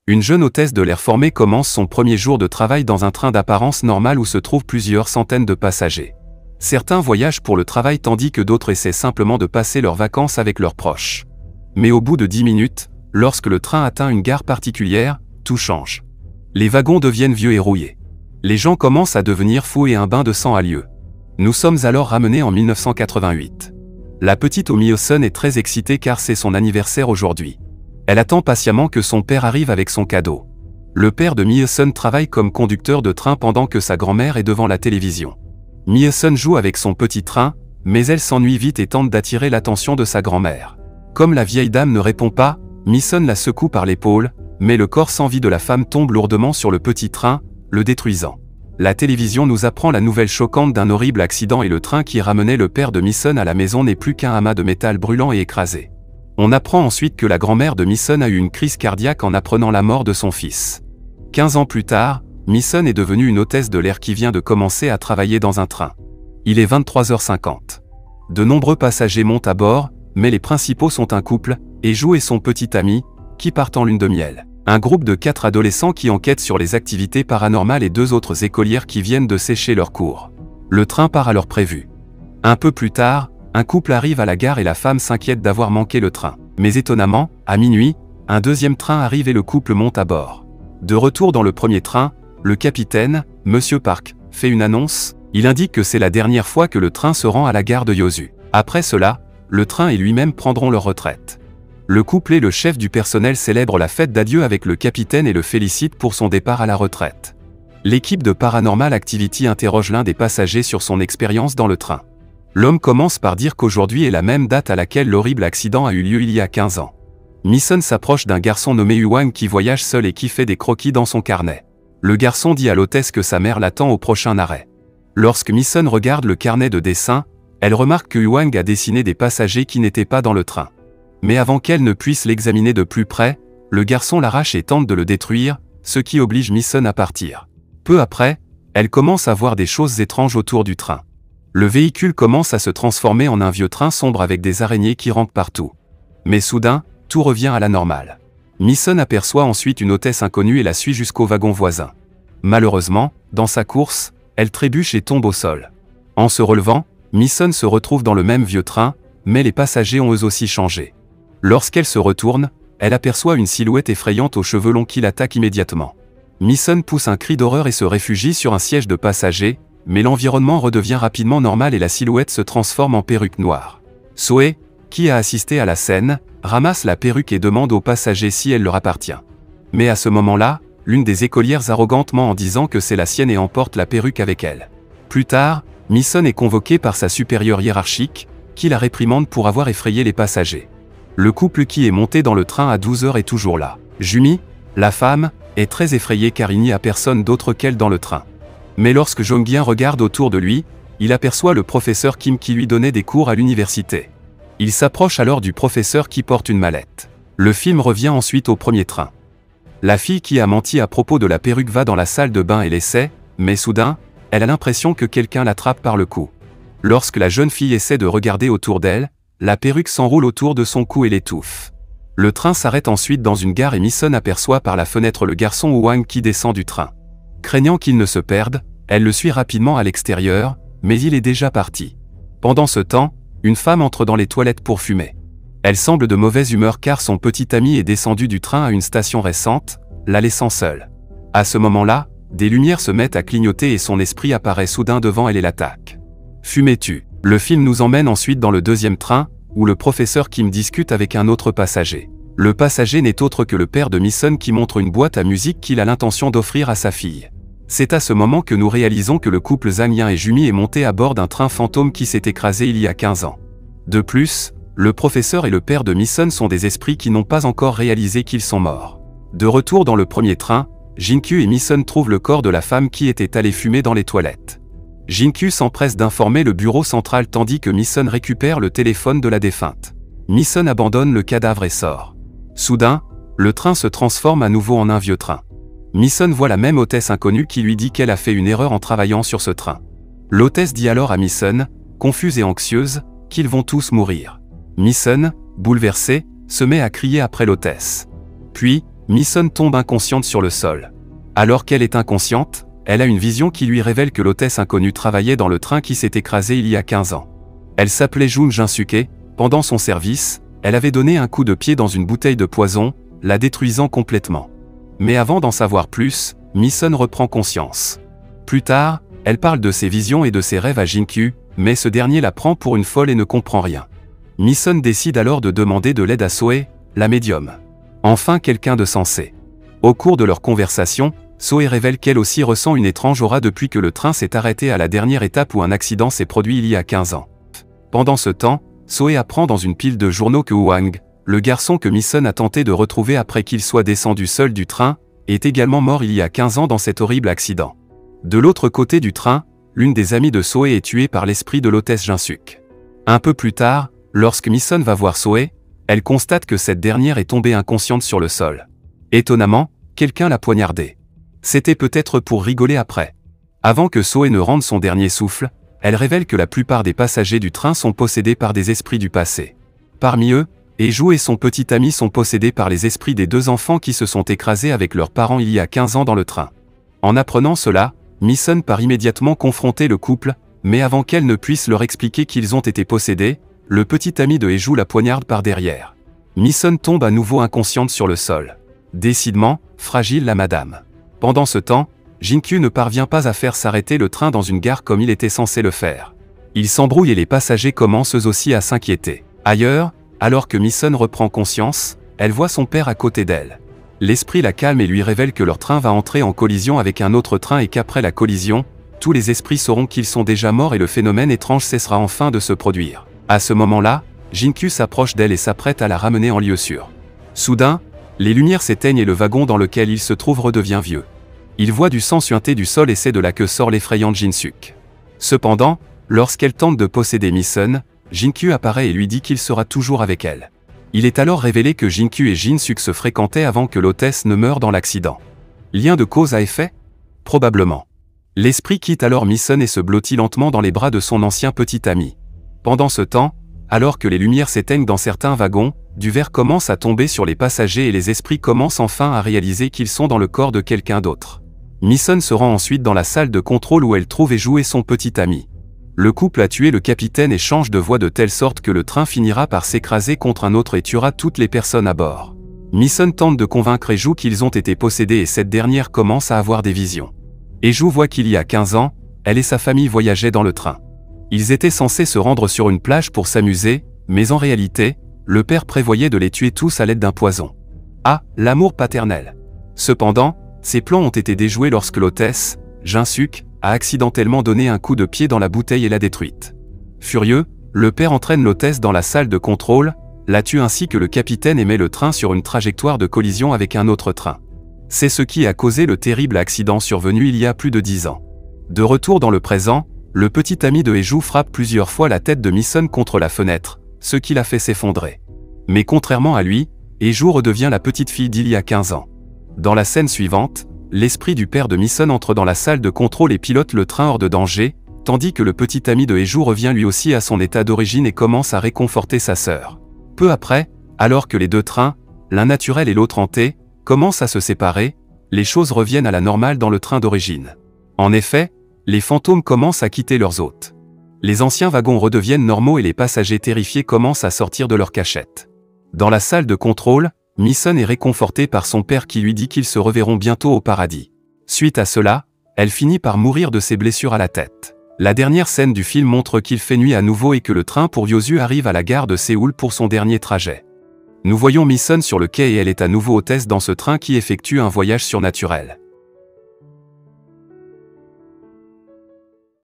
Une jeune hôtesse de l'air formée commence son premier jour de travail dans un train d'apparence normale où se trouvent plusieurs centaines de passagers. Certains voyagent pour le travail tandis que d'autres essaient simplement de passer leurs vacances avec leurs proches. Mais au bout de 10 minutes, lorsque le train atteint une gare particulière, tout change. Les wagons deviennent vieux et rouillés. Les gens commencent à devenir fous et un bain de sang a lieu. Nous sommes alors ramenés en 1988. La petite Omi-Sun est très excitée car c'est son anniversaire aujourd'hui. Elle attend patiemment que son père arrive avec son cadeau. Le père de Mi-Sun travaille comme conducteur de train pendant que sa grand-mère est devant la télévision. Mi-Sun joue avec son petit train, mais elle s'ennuie vite et tente d'attirer l'attention de sa grand-mère. Comme la vieille dame ne répond pas, Mi-Sun la secoue par l'épaule, mais le corps sans vie de la femme tombe lourdement sur le petit train, le détruisant. La télévision nous apprend la nouvelle choquante d'un horrible accident et le train qui ramenait le père de Mi-Sun à la maison n'est plus qu'un amas de métal brûlant et écrasé. On apprend ensuite que la grand-mère de Mi-Sun a eu une crise cardiaque en apprenant la mort de son fils. 15 ans plus tard, Mi-Sun est devenue une hôtesse de l'air qui vient de commencer à travailler dans un train. Il est 23h50. De nombreux passagers montent à bord, mais les principaux sont un couple, Eju et son petit ami, qui partent en lune de miel. Un groupe de 4 adolescents qui enquêtent sur les activités paranormales et 2 autres écolières qui viennent de sécher leurs cours. Le train part à l'heure prévue. Un peu plus tard, un couple arrive à la gare et la femme s'inquiète d'avoir manqué le train. Mais étonnamment, à minuit, un deuxième train arrive et le couple monte à bord. De retour dans le premier train, le capitaine, Monsieur Park, fait une annonce. Il indique que c'est la dernière fois que le train se rend à la gare de Yosu. Après cela, le train et lui-même prendront leur retraite. Le couple et le chef du personnel célèbrent la fête d'adieu avec le capitaine et le félicitent pour son départ à la retraite. L'équipe de Paranormal Activity interroge l'un des passagers sur son expérience dans le train. L'homme commence par dire qu'aujourd'hui est la même date à laquelle l'horrible accident a eu lieu il y a 15 ans. Mi-Sun s'approche d'un garçon nommé Yuan qui voyage seul et qui fait des croquis dans son carnet. Le garçon dit à l'hôtesse que sa mère l'attend au prochain arrêt. Lorsque Mi-Sun regarde le carnet de dessin, elle remarque que Yuan a dessiné des passagers qui n'étaient pas dans le train. Mais avant qu'elle ne puisse l'examiner de plus près, le garçon l'arrache et tente de le détruire, ce qui oblige Mi-Sun à partir. Peu après, elle commence à voir des choses étranges autour du train. Le véhicule commence à se transformer en un vieux train sombre avec des araignées qui rampent partout. Mais soudain, tout revient à la normale. Mi-Sun aperçoit ensuite une hôtesse inconnue et la suit jusqu'au wagon voisin. Malheureusement, dans sa course, elle trébuche et tombe au sol. En se relevant, Mi-Sun se retrouve dans le même vieux train, mais les passagers ont eux aussi changé. Lorsqu'elle se retourne, elle aperçoit une silhouette effrayante aux cheveux longs qui l'attaque immédiatement. Mi-Sun pousse un cri d'horreur et se réfugie sur un siège de passager, mais l'environnement redevient rapidement normal et la silhouette se transforme en perruque noire. Soe, qui a assisté à la scène, ramasse la perruque et demande aux passagers si elle leur appartient. Mais à ce moment-là, l'une des écolières arrogantement en disant que c'est la sienne et emporte la perruque avec elle. Plus tard, Mi-Sun est convoquée par sa supérieure hiérarchique, qui la réprimande pour avoir effrayé les passagers. Le couple qui est monté dans le train à 12h est toujours là. Jumi, la femme, est très effrayée car il n'y a personne d'autre qu'elle dans le train. Mais lorsque Jongbyan regarde autour de lui, il aperçoit le professeur Kim qui lui donnait des cours à l'université. Il s'approche alors du professeur qui porte une mallette. Le film revient ensuite au premier train. La fille qui a menti à propos de la perruque va dans la salle de bain et l'essaie, mais soudain, elle a l'impression que quelqu'un l'attrape par le cou. Lorsque la jeune fille essaie de regarder autour d'elle, la perruque s'enroule autour de son cou et l'étouffe. Le train s'arrête ensuite dans une gare et Mi-Sun aperçoit par la fenêtre le garçon Wang qui descend du train. Craignant qu'il ne se perde, elle le suit rapidement à l'extérieur, mais il est déjà parti. Pendant ce temps, une femme entre dans les toilettes pour fumer. Elle semble de mauvaise humeur car son petit ami est descendu du train à une station récente, la laissant seule. À ce moment-là, des lumières se mettent à clignoter et son esprit apparaît soudain devant elle et l'attaque. Fumez-tu. Le film nous emmène ensuite dans le deuxième train, où le professeur Kim discute avec un autre passager. Le passager n'est autre que le père de Mi-Sun qui montre une boîte à musique qu'il a l'intention d'offrir à sa fille. C'est à ce moment que nous réalisons que le couple Zhang Yan et Jumi est monté à bord d'un train fantôme qui s'est écrasé il y a 15 ans. De plus, le professeur et le père de Mi-Sun sont des esprits qui n'ont pas encore réalisé qu'ils sont morts. De retour dans le premier train, Jin-Kyu et Mi-Sun trouvent le corps de la femme qui était allée fumer dans les toilettes. Jin-Kyu s'empresse d'informer le bureau central tandis que Mi-Sun récupère le téléphone de la défunte. Mi-Sun abandonne le cadavre et sort. Soudain, le train se transforme à nouveau en un vieux train. Mi-Sun voit la même hôtesse inconnue qui lui dit qu'elle a fait une erreur en travaillant sur ce train. L'hôtesse dit alors à Mi-Sun, confuse et anxieuse, qu'ils vont tous mourir. Mi-Sun, bouleversé, se met à crier après l'hôtesse. Puis, Mi-sun tombe inconsciente sur le sol. Alors qu'elle est inconsciente, elle a une vision qui lui révèle que l'hôtesse inconnue travaillait dans le train qui s'est écrasé il y a 15 ans. Elle s'appelait Jun Jinsuke. Pendant son service, elle avait donné un coup de pied dans une bouteille de poison, la détruisant complètement. Mais avant d'en savoir plus, Mi-sun reprend conscience. Plus tard, elle parle de ses visions et de ses rêves à Jinkyu, mais ce dernier la prend pour une folle et ne comprend rien. Mi-sun décide alors de demander de l'aide à Soe, la médium. Enfin quelqu'un de sensé. Au cours de leur conversation, Soe révèle qu'elle aussi ressent une étrange aura depuis que le train s'est arrêté à la dernière étape où un accident s'est produit il y a 15 ans. Pendant ce temps, Soe apprend dans une pile de journaux que Wang, le garçon que Mi-sun a tenté de retrouver après qu'il soit descendu seul du train, est également mort il y a 15 ans dans cet horrible accident. De l'autre côté du train, l'une des amies de Soe est tuée par l'esprit de l'hôtesse Jinsuk. Un peu plus tard, lorsque Mi-sun va voir Soe, elle constate que cette dernière est tombée inconsciente sur le sol. Étonnamment, quelqu'un l'a poignardée. C'était peut-être pour rigoler après. Avant que Soe ne rende son dernier souffle, elle révèle que la plupart des passagers du train sont possédés par des esprits du passé. Parmi eux, Eju et son petit ami sont possédés par les esprits des 2 enfants qui se sont écrasés avec leurs parents il y a 15 ans dans le train. En apprenant cela, Mi-sun part immédiatement confronter le couple, mais avant qu'elle ne puisse leur expliquer qu'ils ont été possédés, le petit ami de Eju la poignarde par derrière. Mi-sun tombe à nouveau inconsciente sur le sol. Décidément, fragile la madame. Pendant ce temps, Jinkyu ne parvient pas à faire s'arrêter le train dans une gare comme il était censé le faire. Il s'embrouille et les passagers commencent eux aussi à s'inquiéter. Ailleurs, alors que Mi-sun reprend conscience, elle voit son père à côté d'elle. L'esprit la calme et lui révèle que leur train va entrer en collision avec un autre train et qu'après la collision, tous les esprits sauront qu'ils sont déjà morts et le phénomène étrange cessera enfin de se produire. À ce moment-là, Jinkyu s'approche d'elle et s'apprête à la ramener en lieu sûr. Soudain, les lumières s'éteignent et le wagon dans lequel il se trouve redevient vieux. Il voit du sang suinter du sol et c'est de là que sort l'effrayante Jinsuk. Cependant, lorsqu'elle tente de posséder Mi-sun, Jinkyu apparaît et lui dit qu'il sera toujours avec elle. Il est alors révélé que Jinkyu et Jinsuk se fréquentaient avant que l'hôtesse ne meure dans l'accident. Lien de cause à effet? Probablement. L'esprit quitte alors Mi-sun et se blottit lentement dans les bras de son ancien petit ami. Pendant ce temps, alors que les lumières s'éteignent dans certains wagons, du verre commence à tomber sur les passagers et les esprits commencent enfin à réaliser qu'ils sont dans le corps de quelqu'un d'autre. Mi-sun se rend ensuite dans la salle de contrôle où elle trouve Eju et son petit ami. Le couple a tué le capitaine et change de voie de telle sorte que le train finira par s'écraser contre un autre et tuera toutes les personnes à bord. Mi-sun tente de convaincre Eju qu'ils ont été possédés et cette dernière commence à avoir des visions. Eju voit qu'il y a 15 ans, elle et sa famille voyageaient dans le train. Ils étaient censés se rendre sur une plage pour s'amuser, mais en réalité, le père prévoyait de les tuer tous à l'aide d'un poison. Ah, l'amour paternel. Cependant, ces plans ont été déjoués lorsque l'hôtesse, Jinsuk, a accidentellement donné un coup de pied dans la bouteille et l'a détruite. Furieux, le père entraîne l'hôtesse dans la salle de contrôle, la tue ainsi que le capitaine et met le train sur une trajectoire de collision avec un autre train. C'est ce qui a causé le terrible accident survenu il y a plus de 10 ans. De retour dans le présent, le petit ami de Eju frappe plusieurs fois la tête de Mi-sun contre la fenêtre, ce qui l'a fait s'effondrer. Mais contrairement à lui, Eju redevient la petite fille d'il y a 15 ans. Dans la scène suivante, l'esprit du père de Mi-sun entre dans la salle de contrôle et pilote le train hors de danger, tandis que le petit ami de Eju revient lui aussi à son état d'origine et commence à réconforter sa sœur. Peu après, alors que les 2 trains, l'un naturel et l'autre hanté, commencent à se séparer, les choses reviennent à la normale dans le train d'origine. En effet, les fantômes commencent à quitter leurs hôtes. Les anciens wagons redeviennent normaux et les passagers terrifiés commencent à sortir de leur cachette. Dans la salle de contrôle, Mi-sun est réconfortée par son père qui lui dit qu'ils se reverront bientôt au paradis. Suite à cela, elle finit par mourir de ses blessures à la tête. La dernière scène du film montre qu'il fait nuit à nouveau et que le train pour Yosu arrive à la gare de Séoul pour son dernier trajet. Nous voyons Mi-sun sur le quai et elle est à nouveau hôtesse dans ce train qui effectue un voyage surnaturel.